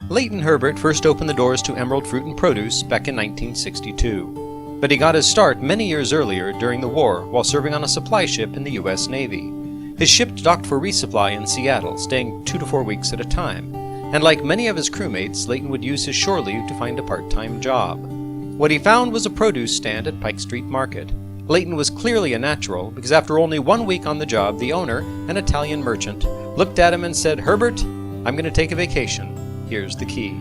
Leighton Herbert first opened the doors to Emerald Fruit and Produce back in 1962. But he got his start many years earlier during the war while serving on a supply ship in the U.S. Navy. His ship docked for resupply in Seattle, staying 2 to 4 weeks at a time. And like many of his crewmates, Leighton would use his shore leave to find a part-time job. What he found was a produce stand at Pike Street Market. Leighton was clearly a natural because after only 1 week on the job, the owner, an Italian merchant, looked at him and said, "Herbert, I'm going to take a vacation. Here's the key."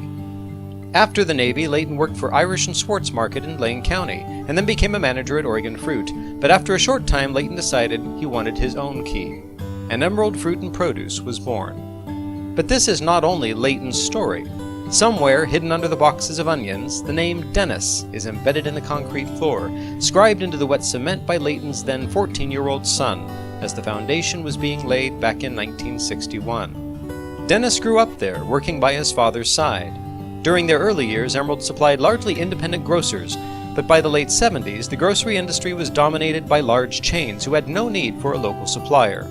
After the Navy, Leighton worked for Irish and Swartz Market in Lane County, and then became a manager at Oregon Fruit. But after a short time, Leighton decided he wanted his own key, and Emerald Fruit and Produce was born. But this is not only Leighton's story. Somewhere, hidden under the boxes of onions, the name Dennis is embedded in the concrete floor, scribed into the wet cement by Leighton's then 14-year-old son, as the foundation was being laid back in 1961. Dennis grew up there, working by his father's side. During their early years, Emerald supplied largely independent grocers, but by the late 70s, the grocery industry was dominated by large chains who had no need for a local supplier.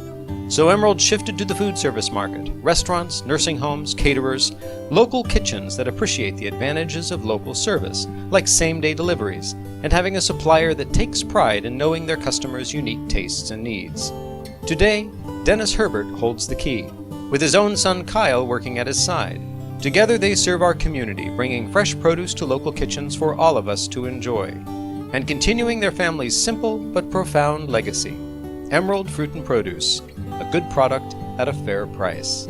So Emerald shifted to the food service market, restaurants, nursing homes, caterers, local kitchens that appreciate the advantages of local service, like same-day deliveries, and having a supplier that takes pride in knowing their customers' unique tastes and needs. Today, Dennis Herbert holds the key, with his own son Kyle working at his side. Together they serve our community, bringing fresh produce to local kitchens for all of us to enjoy, and continuing their family's simple but profound legacy. Emerald Fruit and Produce, a good product at a fair price.